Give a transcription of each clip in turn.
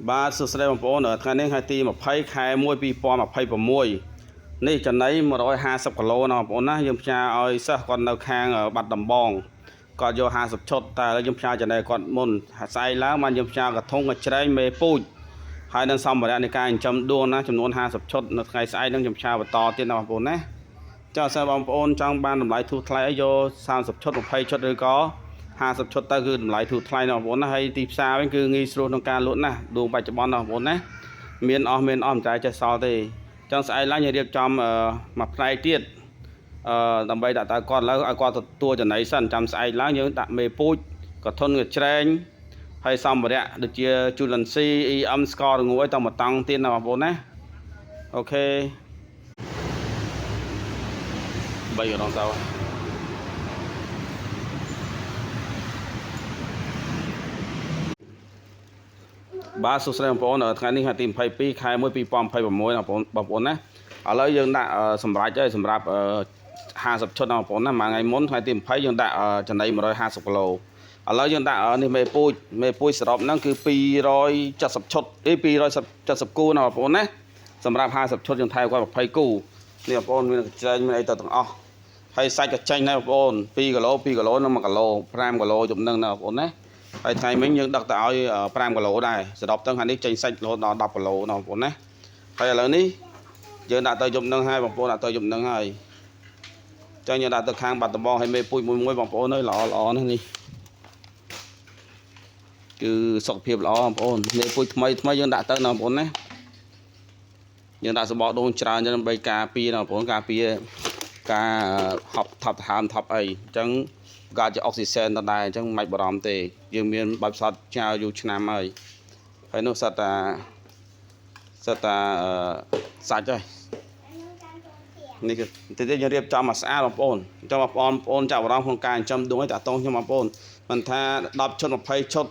បាទសួស្តីបងប្អូនថ្ងៃនេះថ្ងៃទី20ខែ1 2026នេះចំណី150គីឡូណាបងប្អូនណាយើងផ្ញើឲ្យសិស្សគាត់នៅខាងបាត់ដំបងគាត់យក50ឈុតតែឥឡូវយើងផ្ញើចំណីគាត់មុនស្អែកឡើងបានយើងផ្ញើកធុងកញ្ច្រែងមេពូជហើយនឹងសម្ភារៈនៃការចិញ្ចឹមដួងណាចំនួន50ឈុតនៅថ្ងៃស្អែកនឹងខ្ញុំផ្ញើបន្តទៀតណាបងប្អូនណាចុះសិស្សបងប្អូនចង់បានតម្លៃធូរថ្លៃឲ្យយក30ឈុត20ឈុតឬក៏50ឈុតទៅគឺតម្លៃធូរថ្លៃណាបងប្អូនណាហើយទីផ្សារវិញគឺងាយស្រួលក្នុងការលក់ណាដួងបច្ចុប្បន្នណាបងប្អូនណាមានអស់មិនតែចេះសល់ទេអញ្ចឹងស្អែកឡើងយើងរៀបចំមួយផ្នែកទៀតដើម្បីដាក់តើគាត់ឥឡូវឲ្យគាត់ទទួលចំណីសិនចាំស្អែកឡើងយើងដាក់មេពូជកធុនកច្រែងហើយសម្ភារៈដូចជាជូលិនស៊ី EM ស្ករងួយតមកតង់ទៀតណាបងប្អូនណាអូខេ3កន្លងទៅបាទសួស្តីបងប្អូនថ្ងៃនេះថ្ងៃទី22ខែ1 2026ណាបងប្អូនណាឥឡូវយើងដាក់សម្រាប់ហើយសម្រាប់50ឈុតណាបងប្អូនណាមួយថ្ងៃមុនថ្ងៃទី20យើងដាក់ចំណី150គីឡូឥឡូវយើងដាក់នេះមេពូជសរុបហ្នឹងគឺ270ឈុត270គូណាបងប្អូនណាសម្រាប់50ឈុតយើងថែគាត់20គូនេះបងប្អូនមានកញ្ច្រែងមានអីទៅទាំងអស់ហើយសាច់ក៏ចេញដែរបងប្អូន2គីឡូ2គីឡូនិង1គីឡូ5គីឡូជំនឹងណាបងប្អូនណាហើយថ្ងៃមិញយើងដឹកទៅឲ្យ5គីឡូដែរសរុបទៅថ្ងៃនេះចេញសាច់រហូតដល់10គីឡូណាបងប្អូនណាហើយឥឡូវនេះយើងដាក់ទៅយប់នឹងហើយបងប្អូនដាក់ទៅយប់នឹងហើយចឹងយើងដាក់ទៅខាងបាត់ដំបងឲ្យមេពូជមួយបងប្អូនអើយល្អនេះគឺសុខភាពល្អបងប្អូនមេពូជថ្មីយើងដាក់ទៅណាបងប្អូនណាយើងដាក់សបកដូងច្រើនចឹងដើម្បីការពារណាបងប្អូនការពារការហប់ថប់ថប់អីអញ្ចឹងកើតជាអុកស៊ីសែនដដែលអញ្ចឹងមិនបារម្ភទេយើងមានបែបផ្សត់ចោលយូរឆ្នាំហើយនោះសិតតាសាច់ហើយនេះគឺទីយើងរៀបចំមកស្អាតបងប្អូនអញ្ចឹងបងប្អូនចាប់អារម្មណ៍ក្នុងការចិញ្ចឹមដួងឲ្យតាក់ទងខ្ញុំបងប្អូនមិនថា10ឈុត20ឈុត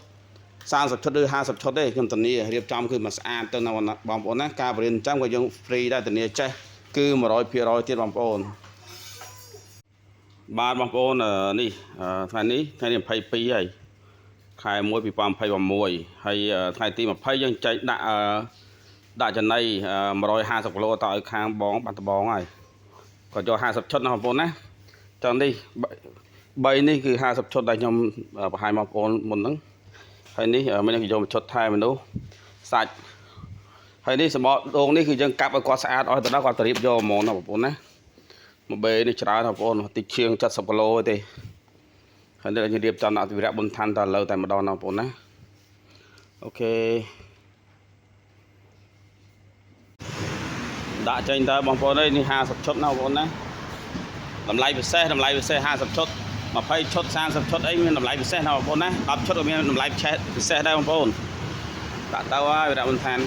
30ឈុតឬ50ឈុតទេខ្ញុំធានារៀបចំគឺមកស្អាតទៅនៅបងប្អូនណាការបរិញ្ញាចាំក៏យើង free ដែរធានាចេះគឺ100%ទៀតបងប្អូនបាទបងប្អូននេះថ្ងៃនេះថ្ងៃទី22ហើយខែ1 2026ហើយថ្ងៃទី20យើងចែកដាក់ចំណី150គីឡូទៅឲ្យខាងបងបាត់ដំបងហើយគាត់យក50ឈុតណាបងប្អូនណាចឹងនេះ3នេះគឺ50ឈុតដែលខ្ញុំបង្ហាញបងប្អូនមុនហ្នឹងហើយនេះមិញខ្ញុំយកឈុតថែមនុស្សសាច់ហើយនេះសម្បកដងនេះគឺយើងកាប់ឲ្យគាត់ស្អាតអស់ទៅដល់គាត់ទៅរៀបយកហ្មងណាបងប្អូនណាមួយបេនេះច្រើនបងប្អូនតិចជាង70គីឡូទេហើយនេះយើងរៀបចំដាក់វិរៈបុណ្យឋានតលើតែម្ដងណាបងប្អូនណាអូខេដាក់ចេញតើបងប្អូនអើយនេះ50ឈុតណាបងប្អូនណាតម្លៃពិសេស50ឈុត20ឈុត30ឈុតអីមានតម្លៃពិសេសណាបងប្អូនណា10ឈុតក៏មានតម្លៃពិសេសដែរបងប្អូនដាក់ទៅហើយវិរៈបុណ្យឋាន